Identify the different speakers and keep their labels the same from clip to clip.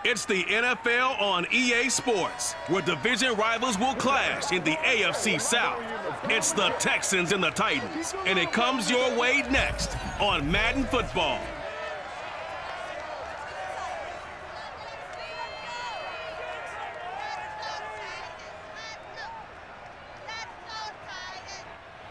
Speaker 1: It's the NFL on EA Sports, where division rivals will clash in the AFC South. It's the Texans and the Titans, and it comes your way next on Madden Football.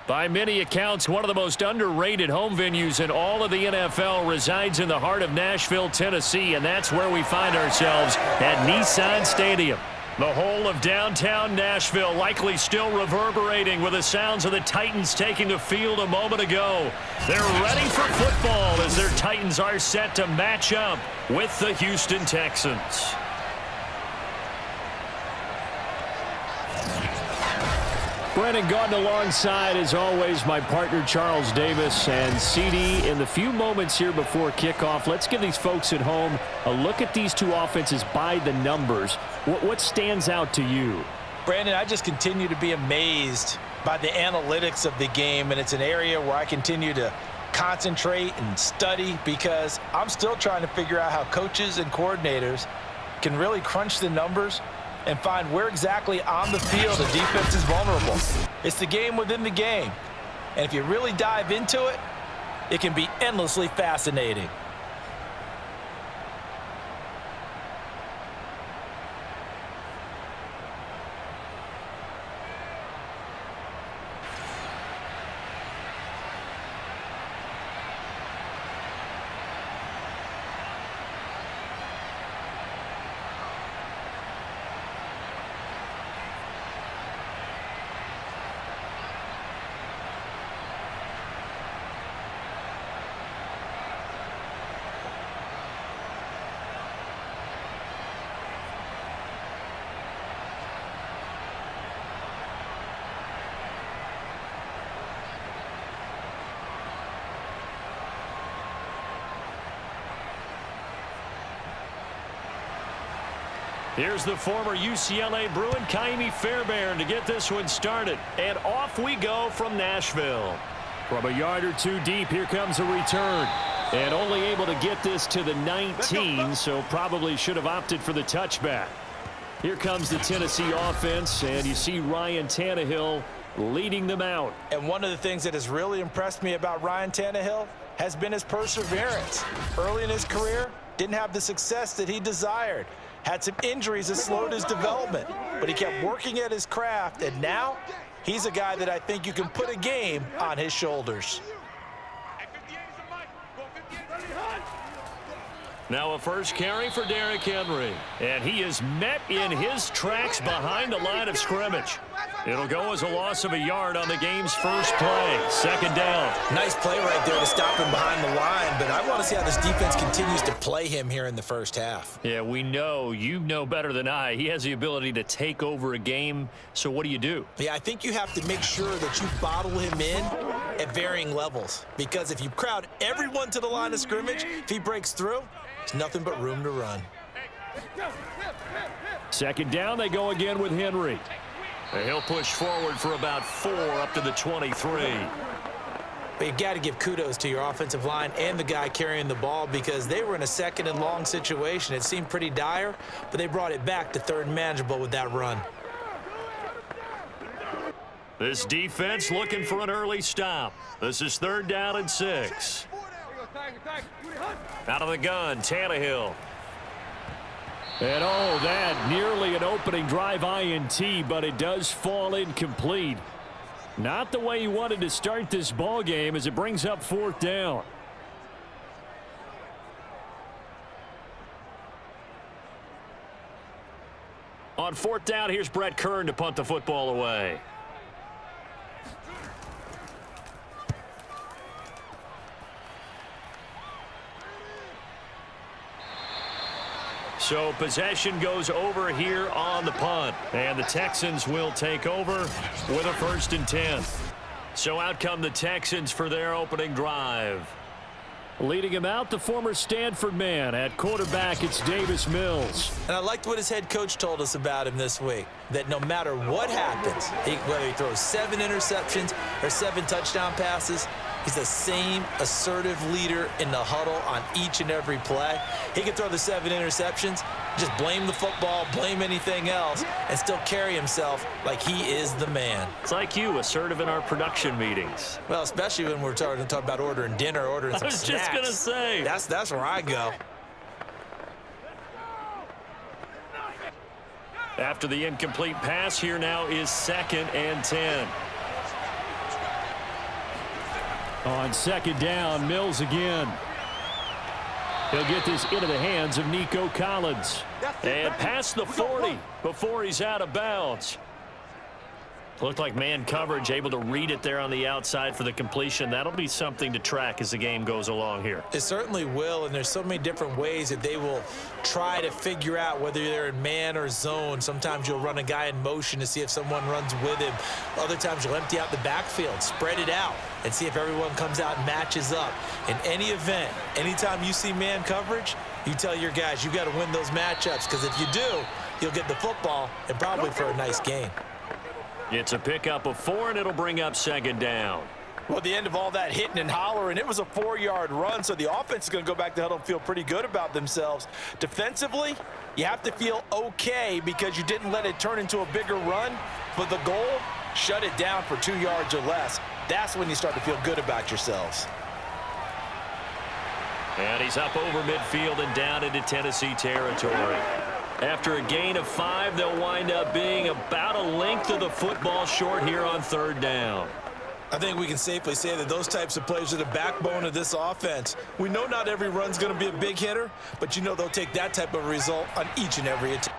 Speaker 2: By many accounts, one of the most underrated home venues in all of the NFL resides in the heart of Nashville, Tennessee, and that's where we find ourselves at Nissan Stadium. The whole of downtown Nashville likely still reverberating with the sounds of the Titans taking the field a moment ago. They're ready for football as their Titans are set to match up with the Houston Texans. Brennan Gordon alongside, as always, my partner Charles Davis. And CD, in the few moments here before kickoff, let's give these folks at home a look at these two offenses by the numbers. What stands out to you?
Speaker 3: Brandon, I just continue to be amazed by the analytics of the game, and it's an area where I continue to concentrate and study because I'm still trying to figure out how coaches and coordinators can really crunch the numbers and find where exactly on the field the defense is vulnerable. It's the game within the game. And if you really dive into it, it can be endlessly fascinating.
Speaker 2: Here's the former UCLA Bruin, Kaimi Fairbairn, to get this one started. And off we go from Nashville. From a yard or two deep, here comes a return. And only able to get this to the 19, so probably should have opted for the touchback. Here comes the Tennessee offense, and you see Ryan Tannehill leading them out.
Speaker 3: And one of the things that has really impressed me about Ryan Tannehill has been his perseverance. Early in his career, didn't have the success that he desired. Had some injuries that slowed his development, but he kept working at his craft, and now he's a guy that I think you can put a game on his shoulders.
Speaker 2: Now a first carry for Derrick Henry, and he is met in his tracks behind the line of scrimmage. It'll go as a loss of a yard on the game's first play. Second down.
Speaker 3: Nice play right there to stop him behind the line, but I want to see how this defense continues to play him here in the first half.
Speaker 2: Yeah, we know, you know better than I, he has the ability to take over a game, so what do?
Speaker 3: Yeah, I think you have to make sure that you bottle him in at varying levels, because if you crowd everyone to the line of scrimmage, if he breaks through, there's nothing but room to run.
Speaker 2: Second down, they go again with Henry. And he'll push forward for about 4 up to the 23.
Speaker 3: But you've got to give kudos to your offensive line and the guy carrying the ball because they were in a second and long situation. It seemed pretty dire, but they brought it back to third and manageable with that run.
Speaker 2: This defense looking for an early stop. This is 3rd down and 6. Out of the gun, Tannehill. And oh, that nearly an opening drive INT, but it does fall incomplete. Not the way he wanted to start this ball game as it brings up 4th down. On 4th down, here's Brett Kern to punt the football away. So possession goes over here on the punt. And the Texans will take over with a 1st and 10. So out come the Texans for their opening drive. Leading him out, the former Stanford man. At quarterback, it's Davis Mills.
Speaker 3: And I liked what his head coach told us about him this week, that no matter what happens, whether he throws 7 interceptions or 7 touchdown passes, He's the same assertive leader in the huddle on each and every play. He can throw the 7 interceptions, just blame the football, blame anything else, and still carry himself like he is the man.
Speaker 2: It's like you, assertive in our production meetings.
Speaker 3: Well, especially when we're talking about ordering dinner, ordering some snacks.
Speaker 2: I was just going to say.
Speaker 3: That's where I go.
Speaker 2: After the incomplete pass, here now is 2nd and 10. On 2nd down, Mills again. He'll get this into the hands of Nico Collins. And past the 40 before he's out of bounds. Looked like man coverage, able to read it there on the outside for the completion. That'll be something to track as the game goes along here.
Speaker 3: It certainly will, and there's so many different ways that they will try to figure out whether they're in man or zone. Sometimes you'll run a guy in motion to see if someone runs with him. Other times you'll empty out the backfield, spread it out, and see if everyone comes out and matches up. In any event, anytime you see man coverage, you tell your guys you got to win those matchups, because if you do, you'll get the football and probably for a nice gain.
Speaker 2: It's a pickup of 4, and it'll bring up 2nd down.
Speaker 3: Well, at the end of all that hitting and hollering, it was a 4-yard run, so the offense is going to go back to huddle and feel pretty good about themselves. Defensively, you have to feel okay because you didn't let it turn into a bigger run, but the goal, shut it down for 2 yards or less. That's when you start to feel good about yourselves.
Speaker 2: And he's up over midfield and down into Tennessee territory. After a gain of 5, they'll wind up being about a length of the football short here on 3rd down.
Speaker 3: I think we can safely say that those types of plays are the backbone of this offense. We know not every run's going to be a big hitter, but you know they'll take that type of result on each and every attempt.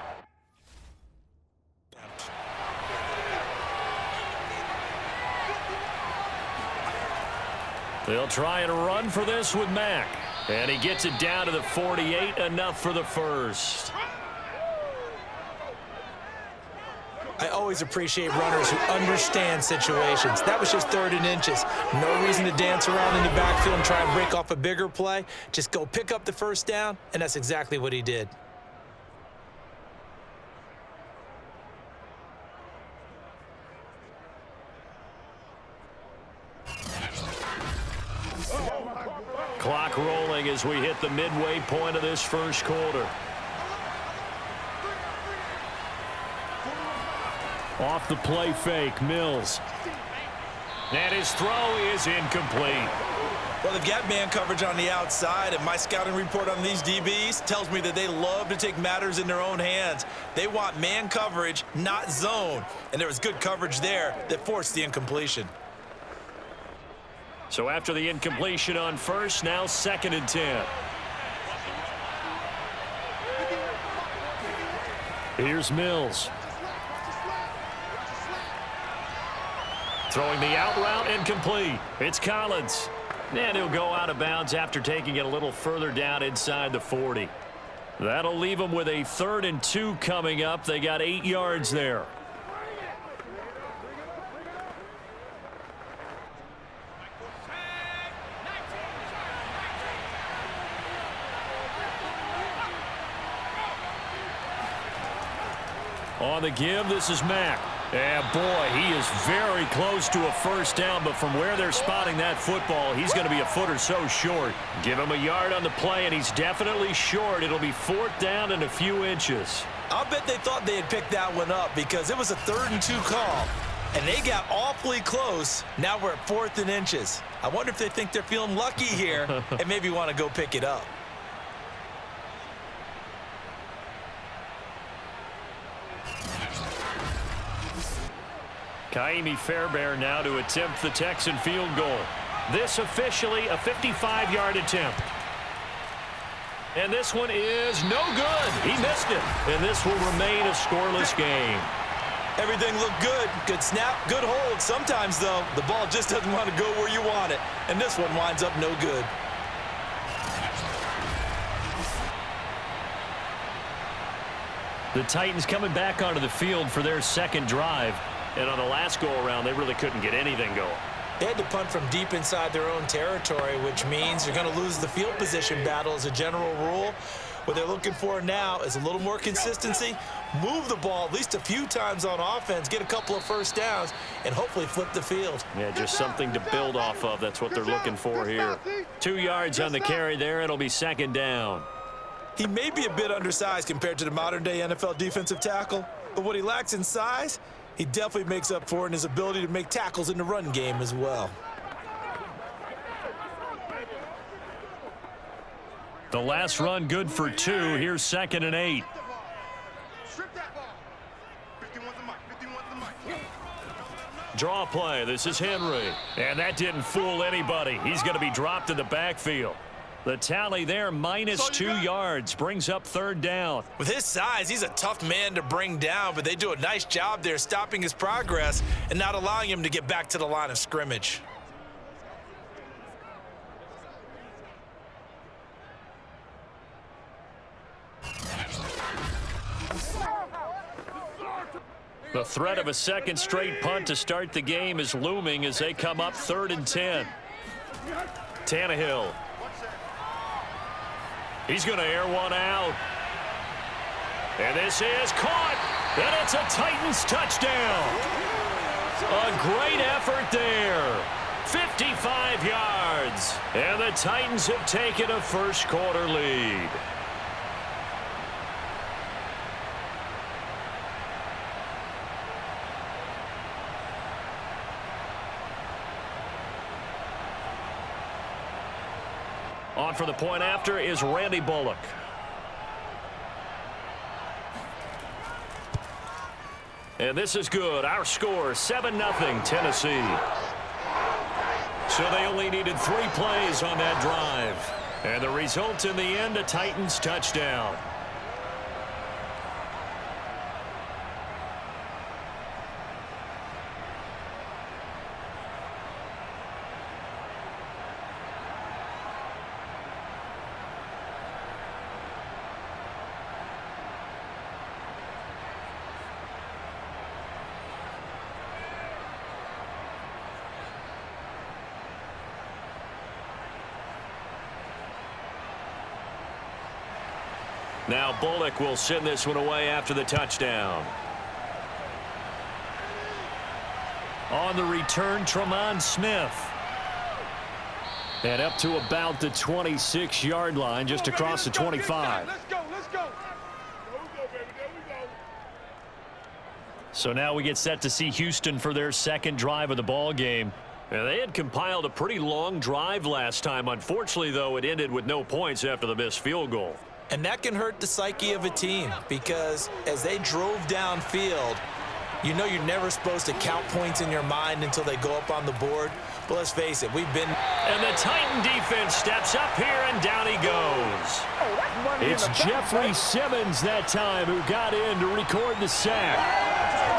Speaker 2: They'll try and run for this with Mack. And he gets it down to the 48, enough for the first.
Speaker 3: I always appreciate runners who understand situations. That was just 3rd and inches. No reason to dance around in the backfield and try and break off a bigger play. Just go pick up the 1st down, and that's exactly what he did.
Speaker 2: Clock rolling as we hit the midway point of this 1st quarter. Off the play fake, Mills. And his throw is incomplete.
Speaker 3: Well, they've got man coverage on the outside, and my scouting report on these DBs tells me that they love to take matters in their own hands. They want man coverage, not zone. And there was good coverage there that forced the incompletion.
Speaker 2: So after the incompletion on 1st, now 2nd and 10. Here's Mills. Throwing the out route, incomplete. It's Collins. And he'll go out of bounds after taking it a little further down inside the 40. That'll leave them with a 3rd and 2 coming up. They got 8 yards there. On the give, this is Mack. And boy, he is very close to a 1st down, but from where they're spotting that football, he's going to be a foot or so short. Give him a yard on the play, and he's definitely short. It'll be 4th down and a few inches.
Speaker 3: I'll bet they thought they had picked that one up because it was a 3rd and 2 call, and they got awfully close. Now we're at 4th and inches. I wonder if they think they're feeling lucky here and maybe want to go pick it up.
Speaker 2: Kaimi Fairbairn now to attempt the Texan field goal. This officially a 55-yard attempt. And this one is no good. He missed it. And this will remain a scoreless game.
Speaker 3: Everything looked good. Good snap, good hold. Sometimes, though, the ball just doesn't want to go where you want it. And this one winds up no good.
Speaker 2: The Titans coming back onto the field for their 2nd drive. And on the last go-around, they really couldn't get anything going.
Speaker 3: They had to punt from deep inside their own territory, which means you're going to lose the field position battle as a general rule. What they're looking for now is a little more consistency, move the ball at least a few times on offense, get a couple of first downs, and hopefully flip the field.
Speaker 2: Yeah, just something to build off of. That's what they're looking for here. 2 yards on the carry there. It'll be second down.
Speaker 3: He may be a bit undersized compared to the modern-day NFL defensive tackle, but what he lacks in size, he definitely makes up for in his ability to make tackles in the run game as well.
Speaker 2: The last run good for 2. Here's 2nd and 8. Draw play. This is Henry. And that didn't fool anybody. He's going to be dropped in the backfield. The tally there, minus 2 yards, brings up 3rd down.
Speaker 3: With his size, he's a tough man to bring down, but they do a nice job there stopping his progress and not allowing him to get back to the line of scrimmage.
Speaker 2: The threat of a second straight punt to start the game is looming as they come up 3rd and 10. Tannehill. He's going to air one out. And this is caught. And it's a Titans touchdown. A great effort there. 55 yards. And the Titans have taken a first quarter lead. On for the point after is Randy Bullock. And this is good. Our score, 7-0 Tennessee. So they only needed 3 plays on that drive. And the result in the end, a Titans touchdown. Now Bullock will send this one away after the touchdown. On the return, Tremont Smith. And up to about the 26-yard line, just across the 25.
Speaker 4: Let's go. There we go, baby. There we go.
Speaker 2: So now we get set to see Houston for their second drive of the ball game. And they had compiled a pretty long drive last time. Unfortunately, though, it ended with no points after the missed field goal.
Speaker 3: And that can hurt the psyche of a team because as they drove downfield, you know you're never supposed to count points in your mind until they go up on the board. But let's face it, we've been...
Speaker 2: And the Titan defense steps up here, and down he goes. It's Jeffrey Simmons that time who got in to record the sack.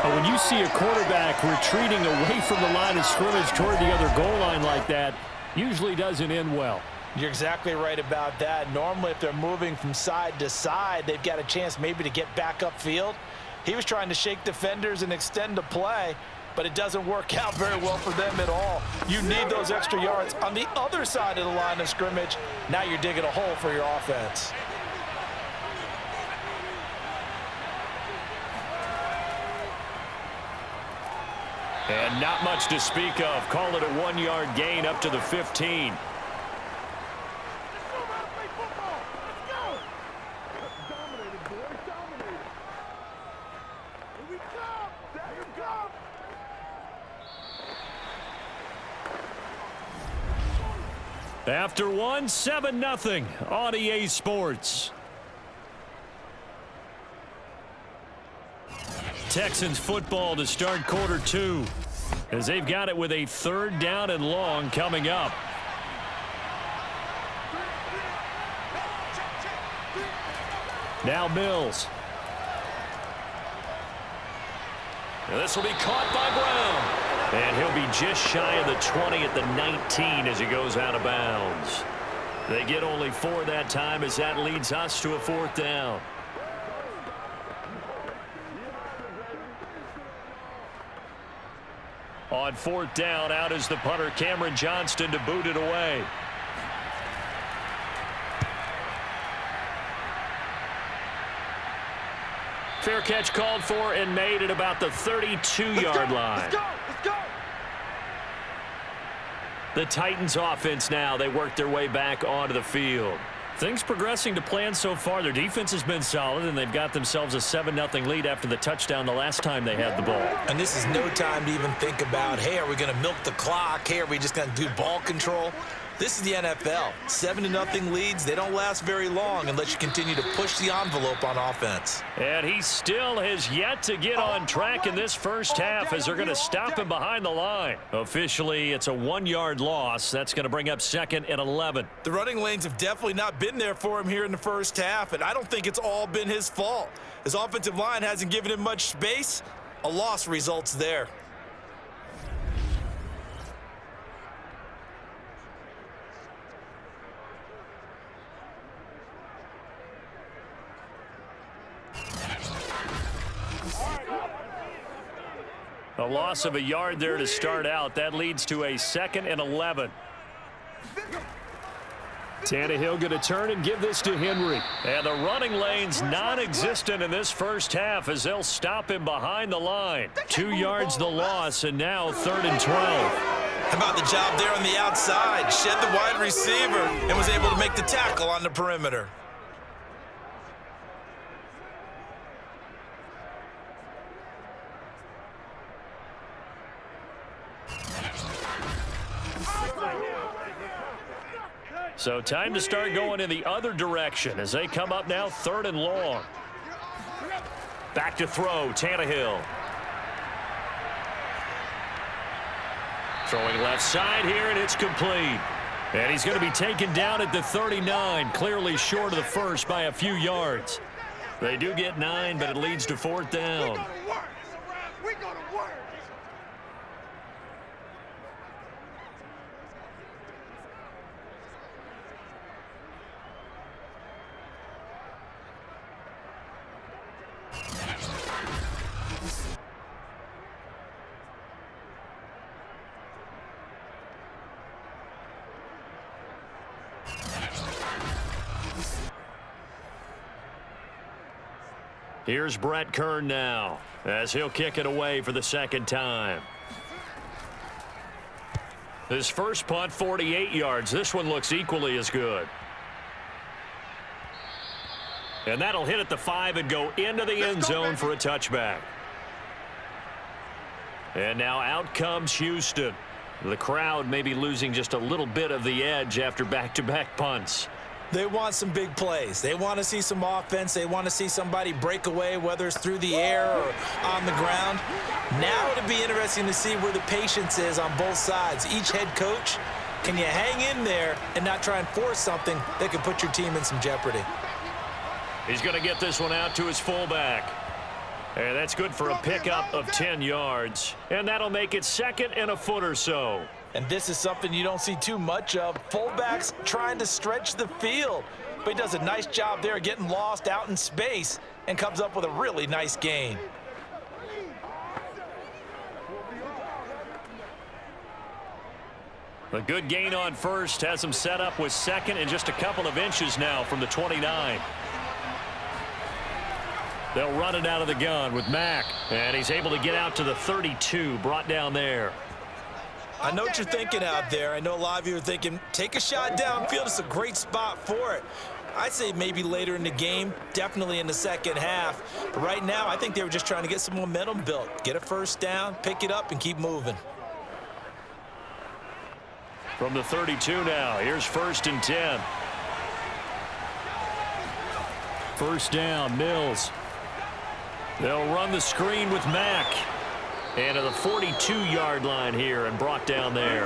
Speaker 2: When you see a quarterback retreating away from the line of scrimmage toward the other goal line like that, usually doesn't end well.
Speaker 3: You're exactly right about that. Normally, if they're moving from side to side, they've got a chance maybe to get back upfield. He was trying to shake defenders and extend the play, but it doesn't work out very well for them at all. You need those extra yards on the other side of the line of scrimmage. Now you're digging a hole for your offense.
Speaker 2: And not much to speak of. Call it a 1-yard gain up to the 15. After one, 7-0 on EA Sports. Texans football to start quarter 2 as they've got it with a 3rd down and long coming up. Now Mills. And this will be caught by Brown. And he'll be just shy of the 20 at the 19 as he goes out of bounds. They get only 4 that time as that leads us to a 4th down. On 4th down, out is the punter, Cameron Johnston, to boot it away. Fair catch called for and made at about the 32-yard line.
Speaker 4: Let's go. Let's go.
Speaker 2: The Titans offense now, they work their way back onto the field. Things progressing to plan so far. Their defense has been solid, and they've got themselves a 7-0 lead after the touchdown the last time they had the ball.
Speaker 3: And this is no time to even think about, hey, are we going to milk the clock? Hey, are we just going to do ball control? This is the NFL. 7-0 leads, they don't last very long unless you continue to push the envelope on offense.
Speaker 2: And he still has yet to get on track in this first half as they're going to stop him behind the line. Officially, it's a 1-yard loss. That's going to bring up 2nd and 11.
Speaker 3: The running lanes have definitely not been there for him here in the first half, and I don't think it's all been his fault. His offensive line hasn't given him much space. A loss results there.
Speaker 2: A loss of a yard there to start out. That leads to a 2nd and 11. Tannehill going to turn and give this to Henry. And the running lane's non-existent in this first half as they'll stop him behind the line. 2 yards the loss, and now 3rd and 12.
Speaker 3: How about the job there on the outside? Shed the wide receiver and was able to make the tackle on the perimeter.
Speaker 2: So time to start going in the other direction as they come up now 3rd and long. Back to throw, Tannehill. Throwing left side here, and it's complete. And he's going to be taken down at the 39, clearly short of the first by a few yards. They do get 9, but it leads to 4th down.
Speaker 4: We go to work.
Speaker 2: Here's Brett Kern now as he'll kick it away for the 2nd time. His first punt, 48 yards. This one looks equally as good. And that'll hit at the 5 and go into the end zone for a touchback. And now out comes Houston. The crowd may be losing just a little bit of the edge after back-to-back punts.
Speaker 3: They want some big plays. They want to see some offense. They want to see somebody break away, whether it's through the air or on the ground. Now it'll be interesting to see where the patience is on both sides. Each head coach, can you hang in there and not try and force something that could put your team in some jeopardy?
Speaker 2: He's going to get this one out to his fullback. And that's good for a pickup of 10 yards. And that'll make it 2nd and a foot or so.
Speaker 3: And this is something you don't see too much of. Fullbacks trying to stretch the field. But he does a nice job there getting lost out in space and comes up with a really nice gain.
Speaker 2: A good gain on first has him set up with 2nd and just a couple of inches now from the 29. They'll run it out of the gun with Mack. And he's able to get out to the 32, brought down there.
Speaker 3: I know what you're thinking out there. I know a lot of you are thinking, take a shot downfield. It's a great spot for it. I'd say maybe later in the game, definitely in the second half. But right now, I think they were just trying to get some momentum built. Get a first down, pick it up, and keep moving.
Speaker 2: From the 32 now, here's 1st and 10. First down, Mills. They'll run the screen with Mack. And to the 42-yard line here and brought down there.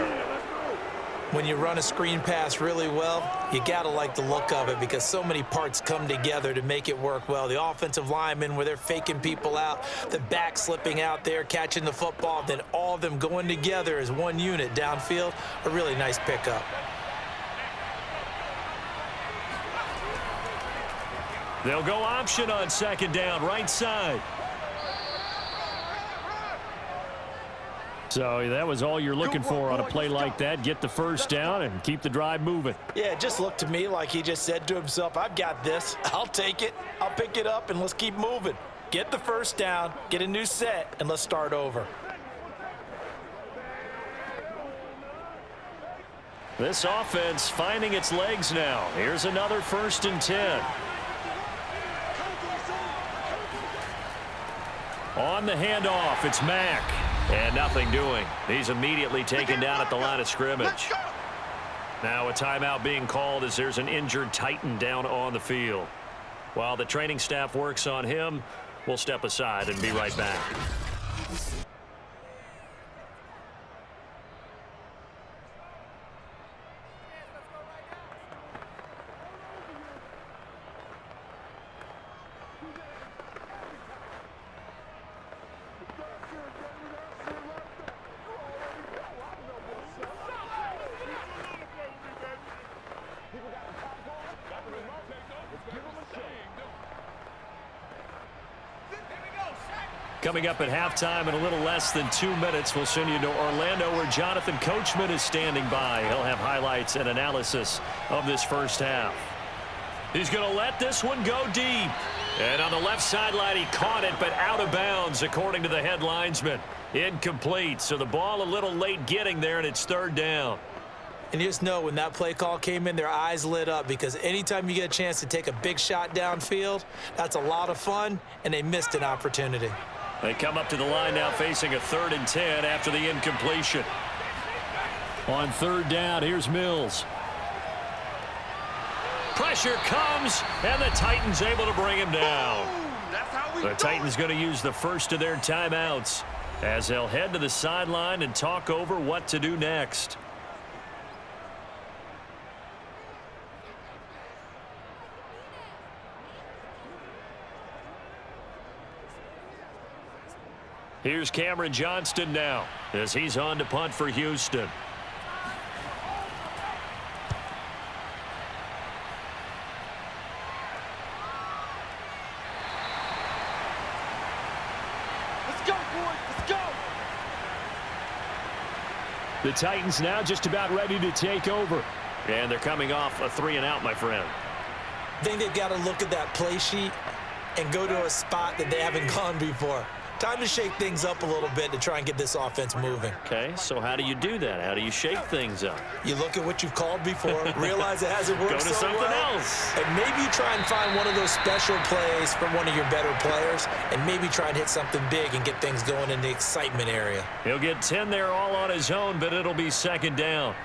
Speaker 3: When you run a screen pass really well, you got to like the look of it because so many parts come together to make it work well. The offensive linemen where they're faking people out, the back slipping out there, catching the football, then all of them going together as one unit downfield. A really nice pickup.
Speaker 2: They'll go option on 2nd down, right side. So that was all you're looking for on a play like that. Get the first down and keep the drive moving.
Speaker 3: Yeah, it just looked to me like he just said to himself, I've got this. I'll take it. I'll pick it up, and let's keep moving. Get the first down, get a new set, and let's start over.
Speaker 2: This offense finding its legs now. Here's another 1st and 10. On the handoff, it's Mack. And nothing doing. He's immediately taken down at the line of scrimmage. Now a timeout being called as there's an injured Titan down on the field. While the training staff works on him, we'll step aside and be right back. Coming up at halftime in a little less than 2 minutes, we'll send you to Orlando where Jonathan Coachman is standing by. He'll have highlights and analysis of this first half. He's going to let this one go deep. And on the left sideline, he caught it, but out of bounds, according to the head linesman. Incomplete, so the ball a little late getting there, and it's 3rd down.
Speaker 3: And you just know when that play call came in, their eyes lit up because anytime you get a chance to take a big shot downfield, that's a lot of fun, and they missed an opportunity.
Speaker 2: They come up to the line now facing a 3rd and 10 after the incompletion. On 3rd down, here's Mills. Pressure comes, and the Titans able to bring him down. The Titans going to use the first of their timeouts as they'll head to the sideline and talk over what to do next. Here's Cameron Johnston now as he's on to punt for Houston.
Speaker 4: Let's go, boys. Let's go.
Speaker 2: The Titans now just about ready to take over. And they're coming off a 3-and-out, my friend.
Speaker 3: I think they've got to look at that play sheet and go to a spot that they haven't gone before. Time to shake things up a little bit to try and get this offense moving.
Speaker 2: Okay, so how do you do that? How do you shake things up?
Speaker 3: You look at what you've called before, realize it hasn't worked
Speaker 2: Go to
Speaker 3: so
Speaker 2: something
Speaker 3: well,
Speaker 2: else.
Speaker 3: and maybe you try and find one of those special plays from one of your better players, and maybe try and hit something big and get things going in the excitement area.
Speaker 2: He'll get 10 there all on his own, but it'll be 2nd down.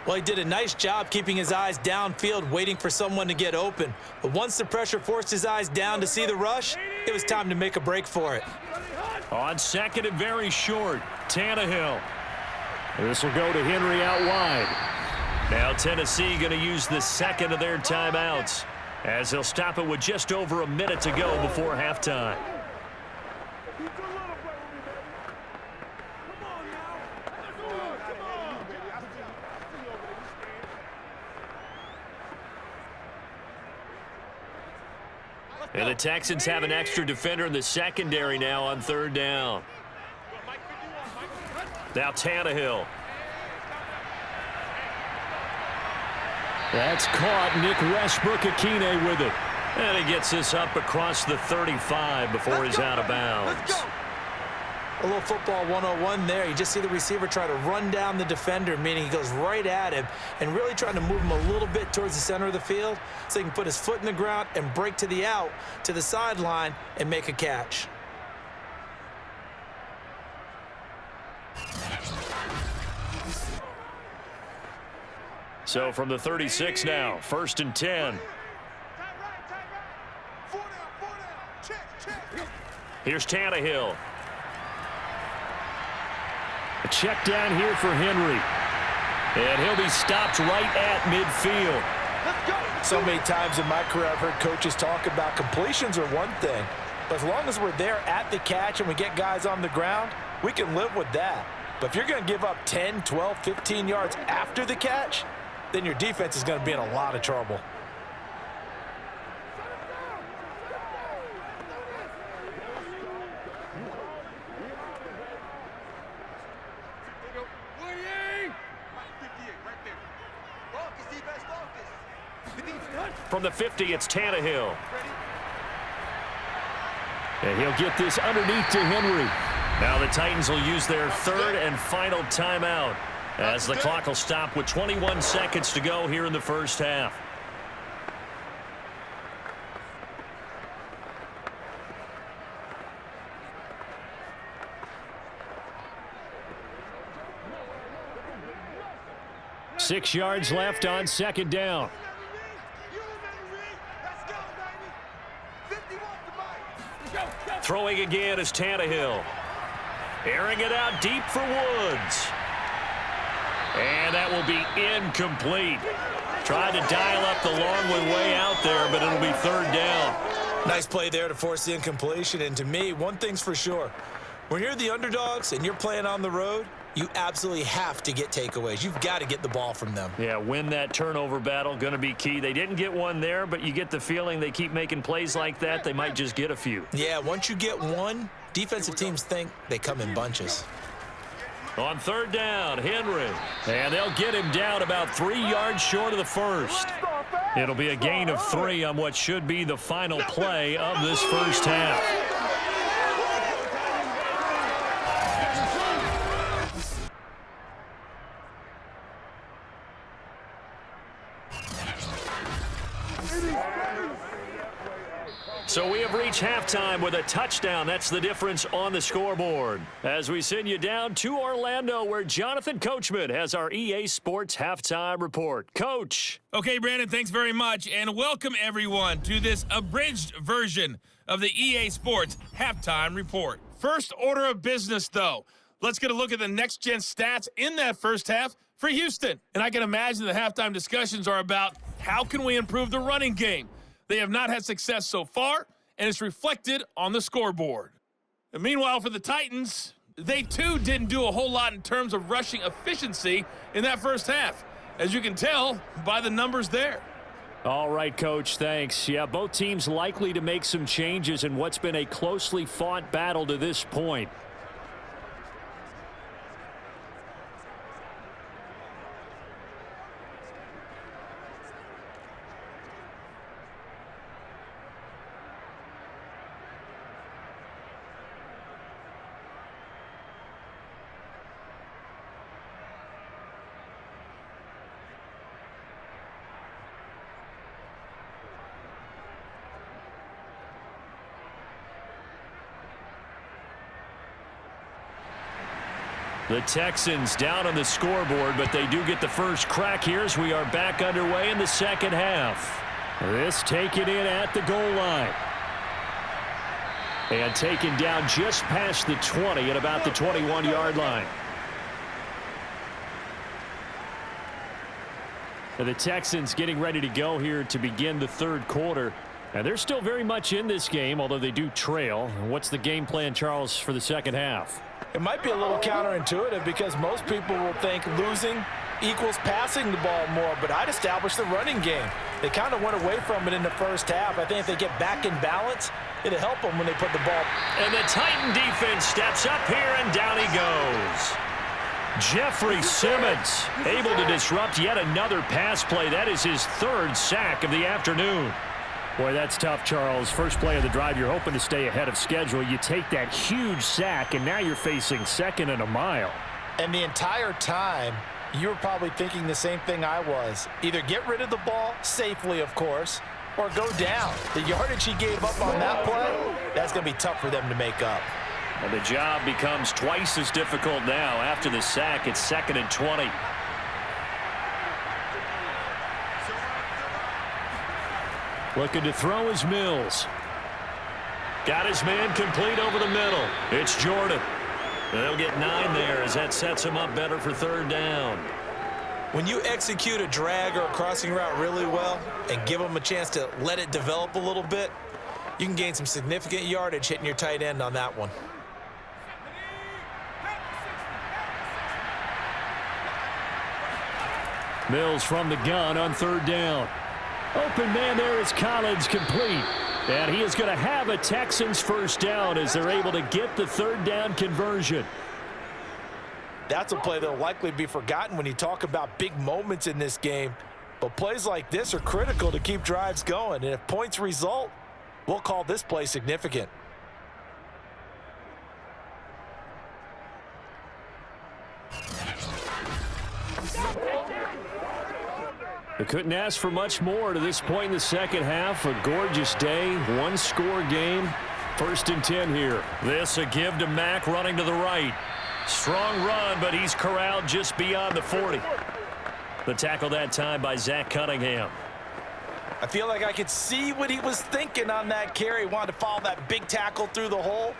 Speaker 3: Well, he did a nice job keeping his eyes downfield, waiting for someone to get open. But once the pressure forced his eyes down to see the rush, it was time to make a break for it.
Speaker 2: On 2nd and very short, Tannehill. This will go to Henry out wide. Now Tennessee going to use the 2nd of their timeouts as they'll stop it with just over a minute to go before halftime. And the Texans have an extra defender in the secondary now on 3rd down. Now Tannehill. That's caught. Nick Westbrook-Akine with it. And he gets this up across the 35 before he's out of bounds.
Speaker 3: A little football 101 there. You just see the receiver try to run down the defender, meaning he goes right at him and really trying to move him a little bit towards the center of the field so he can put his foot in the ground and break to the out, to the sideline, and make a catch.
Speaker 2: So from the 36 now, 1st and 10. Here's Tannehill. A check down here for Henry. And he'll be stopped right at midfield.
Speaker 3: So many times in my career I've heard coaches talk about completions are one thing, but as long as we're there at the catch and we get guys on the ground, we can live with that. But if you're going to give up 10, 12, 15 yards after the catch, then your defense is going to be in a lot of trouble.
Speaker 2: From the 50, it's Tannehill. And he'll get this underneath to Henry. Now the Titans will use their third and final timeout as the clock will stop with 21 seconds to go here in the first half. Six yards left on second down. Throwing again is Tannehill. Airing it out deep for Woods. And that will be incomplete. Tried to dial up the long one way out there, but it'll be third down.
Speaker 3: Nice play there to force the incompletion. And to me, one thing's for sure. When you're the underdogs and you're playing on the road, you absolutely have to get takeaways. You've got to get the ball from them.
Speaker 2: Yeah, win that turnover battle, going to be key. They didn't get one there, but you get the feeling they keep making plays like that, they might just get a few.
Speaker 3: Yeah, once you get one, defensive teams think they come in bunches.
Speaker 2: On third down, Henry. And they'll get him down about 3 yards short of the first. It'll be a gain of 3 on what should be the final play of this first half. So we have reached halftime with a touchdown. That's the difference on the scoreboard. As we send you down to Orlando, where Jonathan Coachman has our EA Sports halftime report. Coach.
Speaker 5: Okay, Brandon, thanks very much, and welcome everyone to this abridged version of the EA Sports halftime report. First order of business, though. Let's get a look at the next-gen stats in that first half for Houston. And I can imagine the halftime discussions are about how can we improve the running game. They have not had success so far, and it's reflected on the scoreboard. And meanwhile, for the Titans, they too didn't do a whole lot in terms of rushing efficiency in that first half, as you can tell by the numbers there.
Speaker 2: All right, Coach, thanks. Yeah, both teams likely to make some changes in what's been a closely fought battle to this point. The Texans down on the scoreboard, but they do get the first crack here as we are back underway in the second half. This taken in at the goal line. And taken down just past the 20 at about the 21-yard line. And the Texans getting ready to go here to begin the third quarter. And they're still very much in this game, although they do trail. What's the game plan, Charles, for the second half?
Speaker 3: It might be a little counterintuitive because most people will think losing equals passing the ball more, but I'd establish the running game. They kind of went away from it in the first half. I think if they get back in balance, it'll help them when they put the ball.
Speaker 2: And the Titan defense steps up here, and down he goes. Jeffrey Simmons able to disrupt yet another pass play. That is his third sack of the afternoon. Boy, that's tough, Charles. First play of the drive, you're hoping to stay ahead of schedule. You take that huge sack, and now you're facing second and a mile.
Speaker 3: And the entire time, you were probably thinking the same thing I was. Either get rid of the ball, safely, of course, or go down. The yardage he gave up on that play, that's going to be tough for them to make up.
Speaker 2: And the job becomes twice as difficult now. After the sack, it's 2nd and 20. Looking to throw is Mills. Got his man complete over the middle. It's Jordan. They'll get 9 there as that sets him up better for third down.
Speaker 3: When you execute a drag or a crossing route really well and give them a chance to let it develop a little bit, you can gain some significant yardage hitting your tight end on that one.
Speaker 2: Mills from the gun on third down. Open man there is Collins, complete. And he is going to have a Texans first down as they're able to get the third down conversion.
Speaker 3: That's a play that will likely be forgotten when you talk about big moments in this game. But plays like this are critical to keep drives going. And if points result, we'll call this play significant.
Speaker 2: They couldn't ask for much more to this point in the second half. A gorgeous day, one-score game. 1st and 10 here. This a give to Mack running to the right. Strong run, but he's corralled just beyond the 40. The tackle that time by Zach Cunningham.
Speaker 3: I feel like I could see what he was thinking on that carry. Wanted to follow that big tackle through the hole.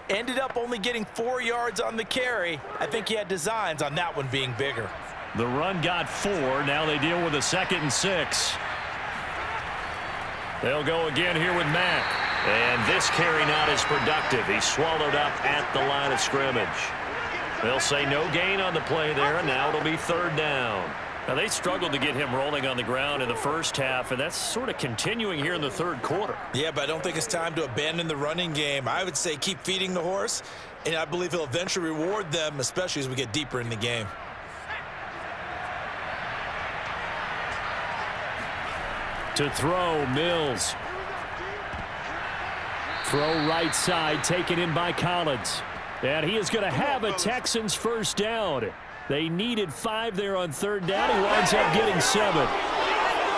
Speaker 3: Ended up only getting 4 yards on the carry. I think he had designs on that one being bigger.
Speaker 2: The run got 4. Now they deal with a 2nd and 6. They'll go again here with Mack. And this carry not as productive. He's swallowed up at the line of scrimmage. They'll say no gain on the play there, and now it'll be 3rd down. Now, they struggled to get him rolling on the ground in the first half, and that's sort of continuing here in the 3rd quarter.
Speaker 3: Yeah, but I don't think it's time to abandon the running game. I would say keep feeding the horse, and I believe he'll eventually reward them, especially as we get deeper in the game.
Speaker 2: To throw, Mills. Throw right side, taken in by Collins. And he is going to have a Texans 1st down. They needed 5 there on 3rd down. He winds up getting 7.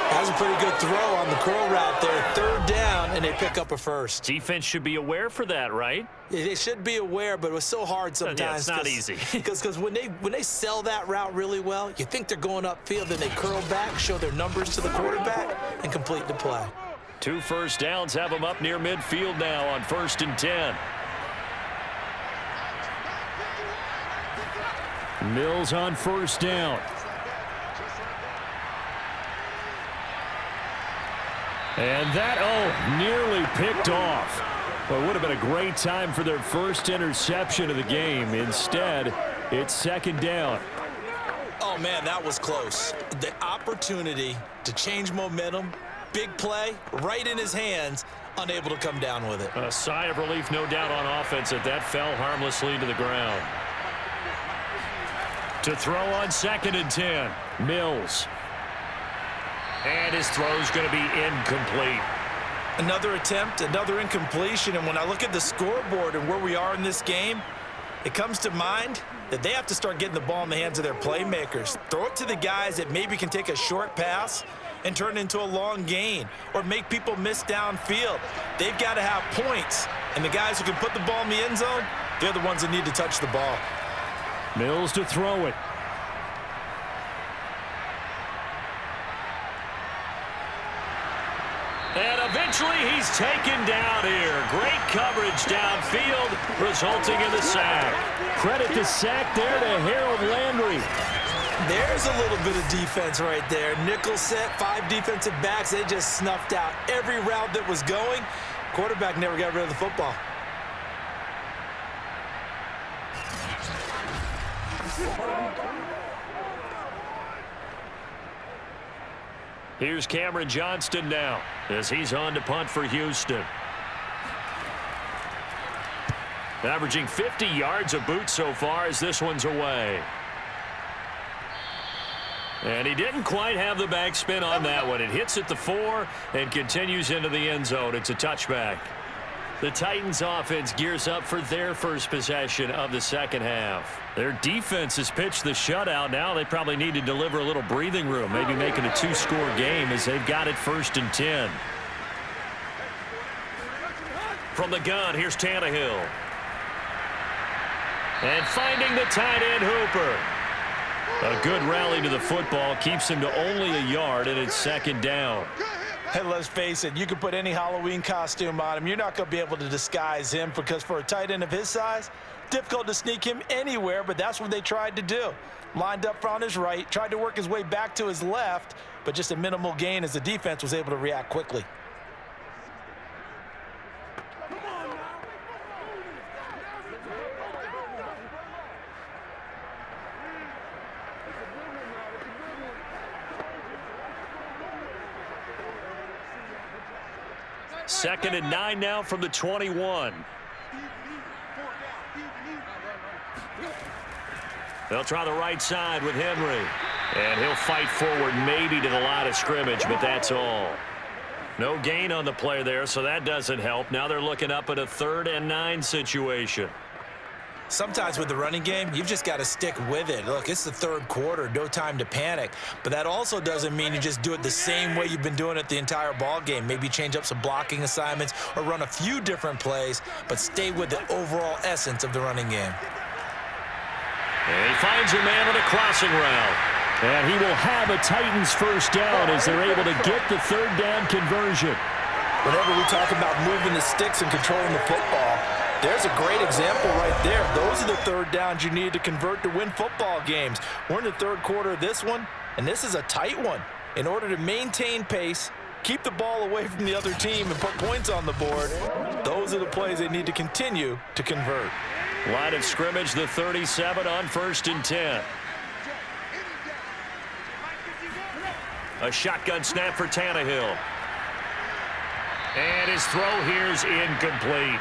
Speaker 3: Has a pretty good throw on the curl route there. 3rd down, and they pick up a 1st.
Speaker 2: Defense should be aware for that, right?
Speaker 3: They should be aware, but it was so hard sometimes.
Speaker 2: Yeah, it's not easy.
Speaker 3: Because when they sell that route really well, you think they're going upfield, then they curl back, show their numbers to the quarterback, and complete the play.
Speaker 2: 2 1st downs have them up near midfield now on 1st and 10. Mills on 1st down. And that, nearly picked off. Well, it would have been a great time for their first interception of the game. Instead, it's 2nd down.
Speaker 3: Oh, man, that was close. The opportunity to change momentum, big play, right in his hands, unable to come down with it.
Speaker 2: A sigh of relief, no doubt, on offense that fell harmlessly to the ground. To throw on 2nd and 10, Mills. And his throw's going to be incomplete.
Speaker 3: Another attempt, another incompletion, and when I look at the scoreboard and where we are in this game, it comes to mind that they have to start getting the ball in the hands of their playmakers. Throw it to the guys that maybe can take a short pass and turn it into a long gain or make people miss downfield. They've got to have points, and the guys who can put the ball in the end zone, they're the ones that need to touch the ball.
Speaker 2: Mills to throw it. And eventually he's taken down here. Great coverage downfield, resulting in the sack. Credit the sack there to Harold Landry.
Speaker 3: There's a little bit of defense right there. Nickel set, 5 defensive backs. They just snuffed out every route that was going. Quarterback never got rid of the football.
Speaker 2: Here's Cameron Johnston now as he's on to punt for Houston. Averaging 50 yards a boot so far as this one's away. And he didn't quite have the backspin on that one. It hits at the 4 and continues into the end zone. It's a touchback. The Titans offense gears up for their first possession of the second half. Their defense has pitched the shutout. Now they probably need to deliver a little breathing room, maybe make it a 2-score game as they've got it 1st and 10. From the gun, here's Tannehill. And finding the tight end Hooper. A good rally to the football keeps him to only a yard, and it's 2nd down.
Speaker 3: And let's face it, you can put any Halloween costume on him. You're not going to be able to disguise him because for a tight end of his size, difficult to sneak him anywhere, but that's what they tried to do. Lined up on his right, tried to work his way back to his left, but just a minimal gain as the defense was able to react quickly.
Speaker 2: Second and 9 now from the 21. They'll try the right side with Henry. And he'll fight forward maybe to the line of scrimmage, but that's all. No gain on the play there, so that doesn't help. Now they're looking up at a 3rd and 9 situation.
Speaker 3: Sometimes with the running game, you've just got to stick with it. Look, it's the third quarter, no time to panic. But that also doesn't mean you just do it the same way you've been doing it the entire ball game. Maybe change up some blocking assignments or run a few different plays, but stay with the overall essence of the running game.
Speaker 2: And he finds a man on a crossing route. And he will have a Titans first down as they're able to get the third down conversion.
Speaker 3: Whenever we talk about moving the sticks and controlling the football, there's a great example right there. Those are the third downs you need to convert to win football games. We're in the third quarter of this one, and this is a tight one. In order to maintain pace, keep the ball away from the other team, and put points on the board, those are the plays they need to continue to convert.
Speaker 2: Line of scrimmage, the 37 on 1st and 10. A shotgun snap for Tannehill. And his throw here's incomplete.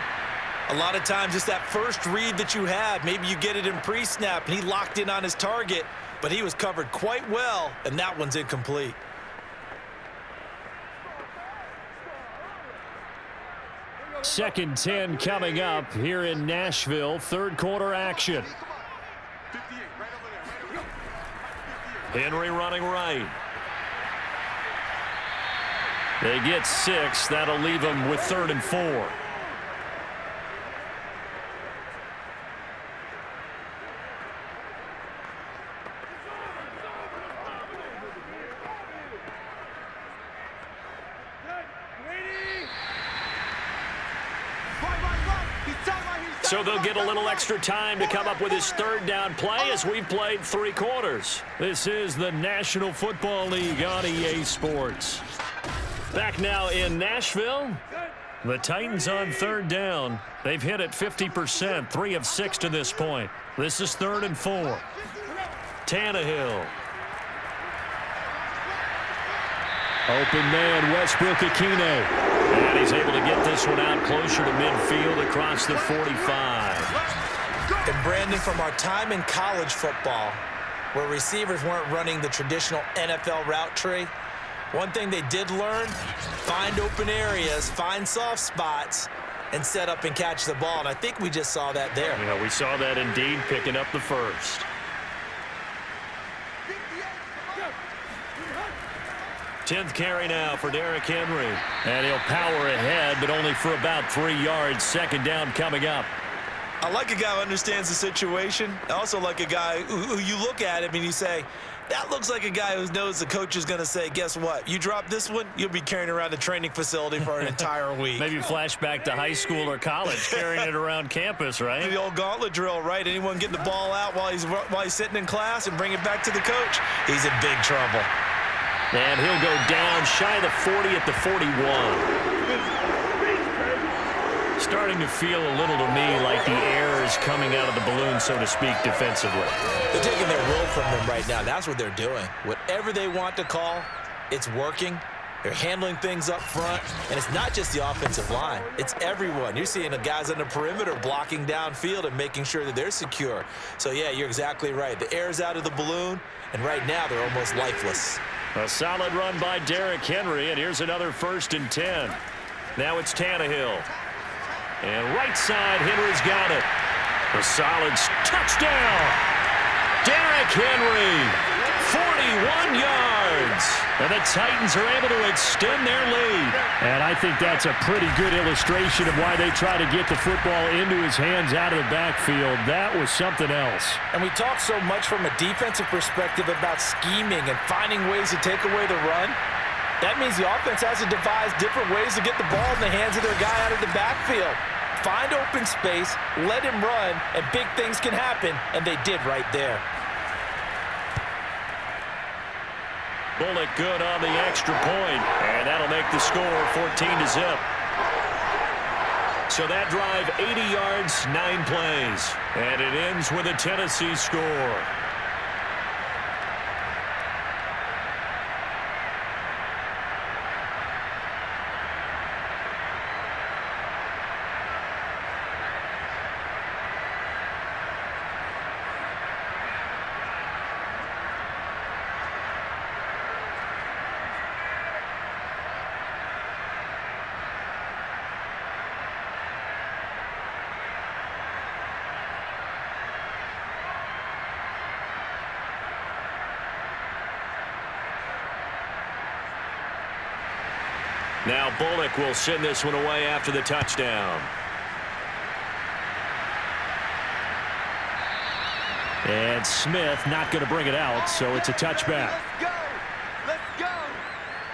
Speaker 3: A lot of times it's that first read that you have. Maybe you get it in pre-snap, and he locked in on his target, but he was covered quite well, and that one's incomplete.
Speaker 2: Second 10 coming up here in Nashville. Third quarter action. Henry running right. They get 6. That'll leave them with 3rd and 4. So they'll get a little extra time to come up with his third down play as we've played 3 quarters. This is the National Football League on EA Sports. Back now in Nashville. The Titans on third down. They've hit it 50%, 3 of 6 to this point. This is 3rd and 4. Tannehill. Open man, Westbrook-Ikhine. And he's able to get this one out closer to midfield across the 45.
Speaker 3: And Brandon, from our time in college football, where receivers weren't running the traditional NFL route tree, one thing they did learn, find open areas, find soft spots, and set up and catch the ball. And I think we just saw that there.
Speaker 2: Yeah, we saw that indeed, picking up the first. 10th carry now for Derrick Henry. And he'll power ahead, but only for about 3 yards. Second down coming up.
Speaker 3: I like a guy who understands the situation. I also like a guy who you look at him and you say, that looks like a guy who knows the coach is going to say, guess what? You drop this one, you'll be carrying around the training facility for an entire week.
Speaker 2: Maybe flashback to high school or college, carrying it around campus, right?
Speaker 3: The old gauntlet drill, right? Anyone getting the ball out while he's sitting in class and bring it back to the coach, he's in big trouble.
Speaker 2: And he'll go down shy of the 40 at the 41. Starting to feel a little to me like the air is coming out of the balloon, so to speak, defensively.
Speaker 3: They're taking their will from them right now. That's what they're doing. Whatever they want to call, it's working. They're handling things up front, and it's not just the offensive line. It's everyone. You're seeing the guys on the perimeter blocking downfield and making sure that they're secure. So, yeah, you're exactly right. The air's out of the balloon, and right now they're almost lifeless.
Speaker 2: A solid run by Derrick Henry, and here's another 1st and 10. Now it's Tannehill. And right side, Henry's got it. A solid touchdown. Derrick Henry, 41 yards. And the Titans are able to extend their lead. And I think that's a pretty good illustration of why they try to get the football into his hands out of the backfield. That was something else.
Speaker 3: And we talk so much from a defensive perspective about scheming and finding ways to take away the run. That means the offense has to devise different ways to get the ball in the hands of their guy out of the backfield. Find open space, let him run, and big things can happen, and they did right there.
Speaker 2: Bullet good on the extra point, and that'll make the score 14-0. So that drive, 80 yards, 9 plays, and it ends with a Tennessee score. Now Bullock will send this one away after the touchdown. And Smith not going to bring it out, so it's a touchback.
Speaker 4: Let's go! Let's go!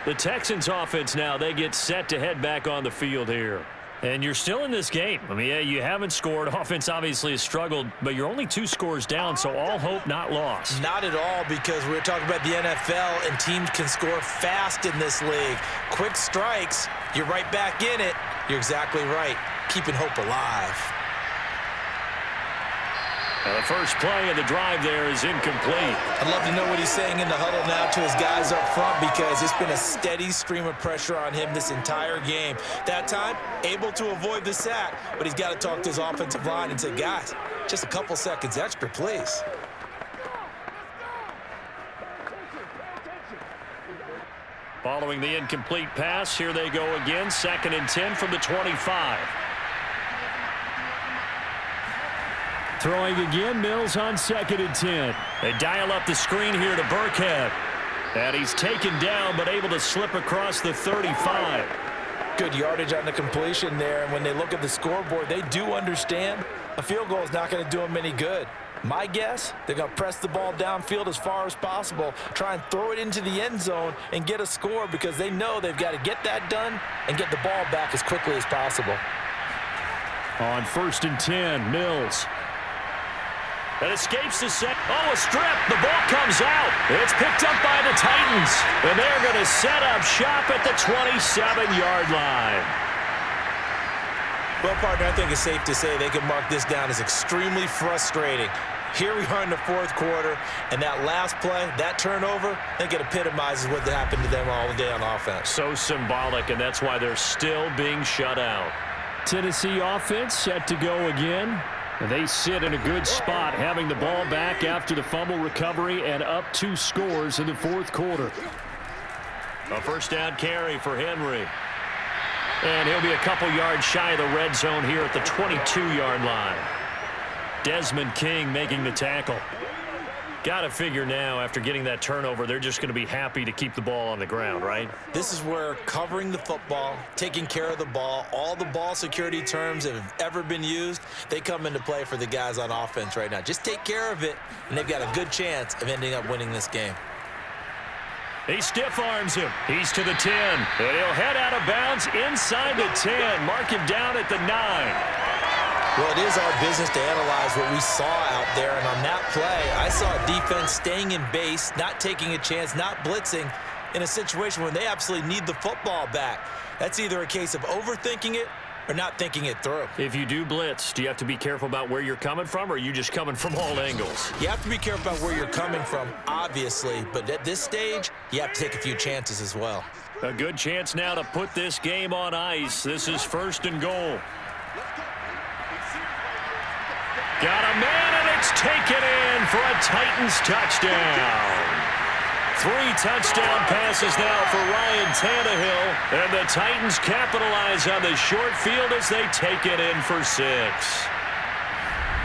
Speaker 2: The Texans offense now, they get set to head back on the field here. And you're still in this game. I mean, yeah, you haven't scored. Offense obviously has struggled, but you're only 2 scores down, so all hope not lost.
Speaker 3: Not at all, because we're talking about the NFL, and teams can score fast in this league. Quick strikes, you're right back in it. You're exactly right. Keeping hope alive.
Speaker 2: The first play of the drive there is incomplete.
Speaker 3: I'd love to know what he's saying in the huddle now to his guys up front, because it's been a steady stream of pressure on him this entire game. That time, able to avoid the sack, but he's got to talk to his offensive line and say, guys, just a couple seconds extra, please.
Speaker 2: Following the incomplete pass, here they go again. 2nd and 10 from the 25. Throwing again, Mills on 2nd and 10. They dial up the screen here to Burkhead. And he's taken down, but able to slip across the 35.
Speaker 3: Good yardage on the completion there, and when they look at the scoreboard, they do understand a field goal is not going to do them any good. My guess, they're going to press the ball downfield as far as possible, try and throw it into the end zone and get a score, because they know they've got to get that done and get the ball back as quickly as possible.
Speaker 2: On 1st and 10, Mills. It escapes the set. Oh, a strip. The ball comes out. It's picked up by the Titans. And they're going to set up shop at the 27-yard line.
Speaker 3: Well, partner, I think it's safe to say they can mark this down as extremely frustrating. Here we are in the 4th quarter, and that last play, that turnover, I think it epitomizes what happened to them all day on offense.
Speaker 2: So symbolic, and that's why they're still being shut out. Tennessee offense set to go again. They sit in a good spot, having the ball back after the fumble recovery and up 2 scores in the 4th quarter. A first down carry for Henry. And he'll be a couple yards shy of the red zone here at the 22-yard line. Desmond King making the tackle. Got to figure now, after getting that turnover, they're just going to be happy to keep the ball on the ground, right?
Speaker 3: This is where covering the football, taking care of the ball, all the ball security terms that have ever been used, they come into play for the guys on offense right now. Just take care of it, and they've got a good chance of ending up winning this game.
Speaker 2: He stiff arms him. He's to the 10. And he'll head out of bounds inside the 10. Mark him down at the 9.
Speaker 3: Well, it is our business to analyze what we saw out there, and on that play, I saw a defense staying in base, not taking a chance, not blitzing in a situation where they absolutely need the football back. That's either a case of overthinking it or not thinking it through.
Speaker 2: If you do blitz, do you have to be careful about where you're coming from, or are you just coming from all angles?
Speaker 3: You have to be careful about where you're coming from, obviously, but at this stage, you have to take a few chances as well.
Speaker 2: A good chance now to put this game on ice. This is 1st and goal. Got a man, and it's taken in for a Titans touchdown. 3 touchdown passes now for Ryan Tannehill, and the Titans capitalize on the short field as they take it in for 6.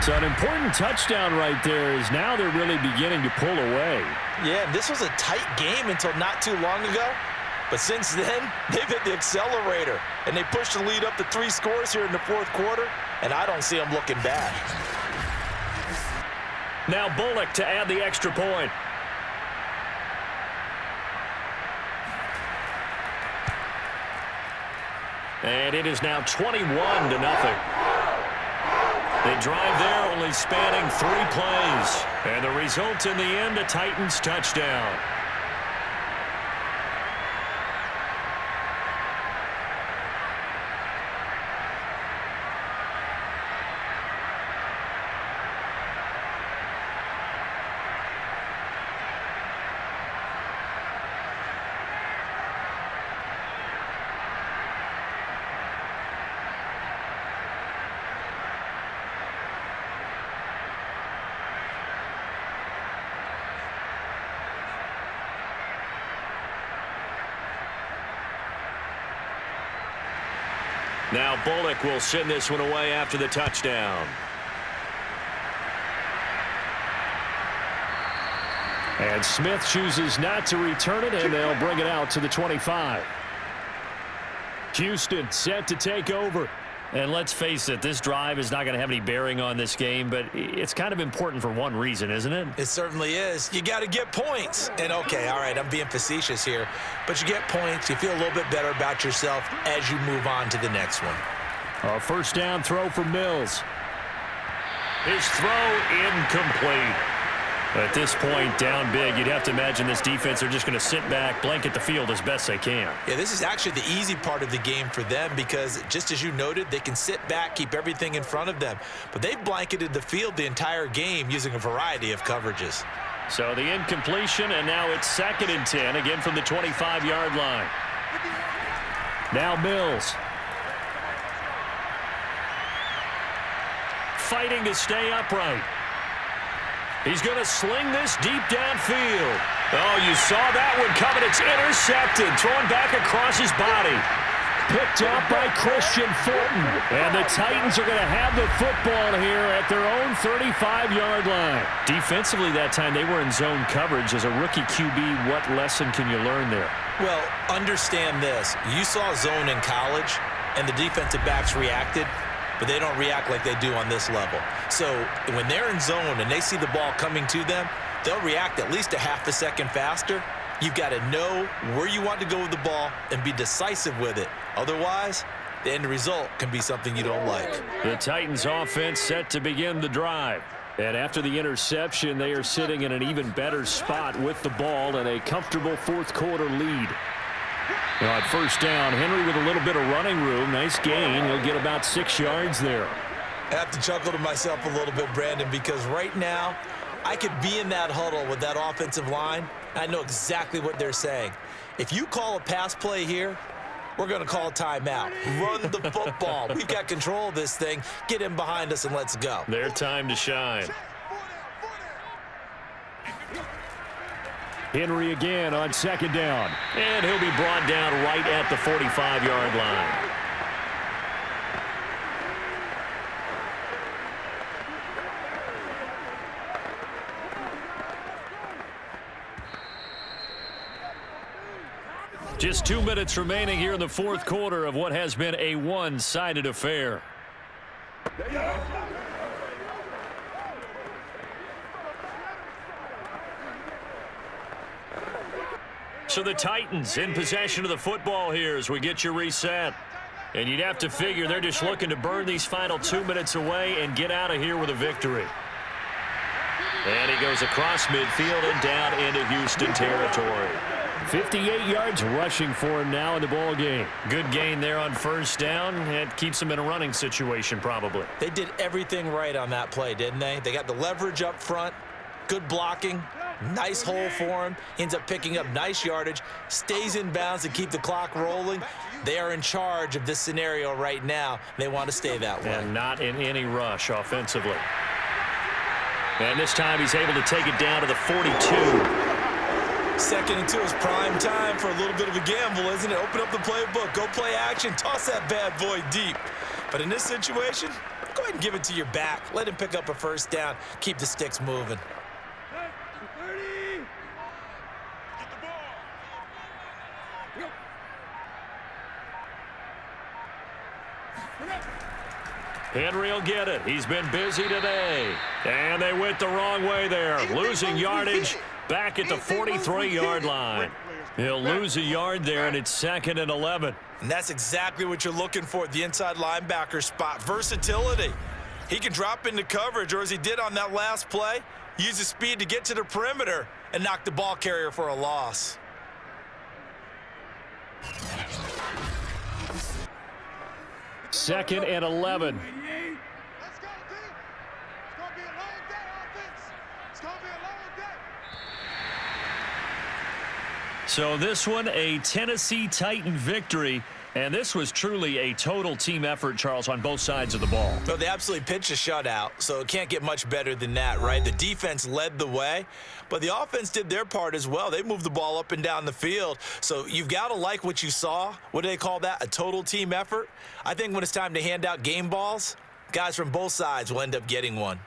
Speaker 2: So an important touchdown right there, is now they're really beginning to pull away.
Speaker 3: Yeah, this was a tight game until not too long ago. But since then, they've hit the accelerator, and they pushed the lead up to 3 scores here in the 4th quarter, and I don't see them looking back.
Speaker 2: Now Bullock to add the extra point. And it is now 21-0. The drive there only spanning 3 plays. And the result in the end, a Titans touchdown. Now Bullock will send this one away after the touchdown. And Smith chooses not to return it, and they'll bring it out to the 25. Houston set to take over. And let's face it, this drive is not going to have any bearing on this game, but it's kind of important for one reason, isn't it?
Speaker 3: It certainly is. You got to get points. And, okay, all right, I'm being facetious here, but you get points. You feel a little bit better about yourself as you move on to the next one.
Speaker 2: A first down throw for Mills. His throw incomplete. At this point, down big, you'd have to imagine this defense are just going to sit back, blanket the field as best they can.
Speaker 3: Yeah, this is actually the easy part of the game for them because, just as you noted, they can sit back, keep everything in front of them. But they've blanketed the field the entire game using a variety of coverages.
Speaker 2: So the incompletion, and now it's 2nd and 10, again from the 25-yard line. Now Mills. Fighting to stay upright. He's going to sling this deep downfield. Oh, you saw that one coming. It's intercepted. Thrown back across his body. Picked up by Christian Fulton. And the Titans are going to have the football here at their own 35-yard line. Defensively that time, they were in zone coverage. As a rookie QB, what lesson can you learn there?
Speaker 3: Well, understand this. You saw zone in college, and the defensive backs reacted, but they don't react like they do on this level. So when they're in zone and they see the ball coming to them, they'll react at least a half a second faster. You've got to know where you want to go with the ball and be decisive with it. Otherwise, the end result can be something you don't like.
Speaker 2: The Titans offense set to begin the drive. And after the interception, they are sitting in an even better spot with the ball and a comfortable fourth-quarter lead. Now at first down, Henry with a little bit of running room. Nice gain. He'll get about 6 yards there.
Speaker 3: I have to chuckle to myself a little bit, Brandon, because right now I could be in that huddle with that offensive line. I know exactly what they're saying. If you call a pass play here, we're going to call a timeout. Run the football. We've got control of this thing. Get in behind us and let's go.
Speaker 2: Their time to shine. Henry again on 2nd down. And he'll be brought down right at the 45-yard line. Just 2 minutes remaining here in the fourth quarter of what has been a one-sided affair. So the Titans in possession of the football here as we get you reset. And you'd have to figure they're just looking to burn these final 2 minutes away and get out of here with a victory. And he goes across midfield and down into Houston territory. 58 yards rushing for him now in the ball game. Good gain there on first down. It keeps him in a running situation probably.
Speaker 3: They did everything right on that play, didn't they? They got the leverage up front, good blocking, nice hole for him. He ends up picking up nice yardage, stays in bounds to keep the clock rolling. They are in charge of this scenario right now. They want to stay that way.
Speaker 2: And not in any rush offensively. And this time he's able to take it down to the 42.
Speaker 3: 2nd and 2 is prime time for a little bit of a gamble, isn't it? Open up the playbook, go play action, toss that bad boy deep. But in this situation, go ahead and give it to your back. Let him pick up a first down, keep the sticks moving.
Speaker 2: Henry will get it. He's been busy today. And they went the wrong way there. Losing yardage back at the 43-yard line. He'll lose a yard there, and it's 2nd and 11.
Speaker 3: And that's exactly what you're looking for at the inside linebacker spot. Versatility. He can drop into coverage, or as he did on that last play, use his speed to get to the perimeter and knock the ball carrier for a loss.
Speaker 2: Second and 11.
Speaker 4: Let's go, D. It's going to be a long day, offense. It's going to be a long day.
Speaker 2: So this one, a Tennessee Titan victory. And this was truly a total team effort, Charles, on both sides of the ball.
Speaker 3: So they absolutely pitched a shutout, so it can't get much better than that, right? The defense led the way, but the offense did their part as well. They moved the ball up and down the field. So you've got to like what you saw. What do they call that? A total team effort? I think when it's time to hand out game balls, guys from both sides will end up getting one.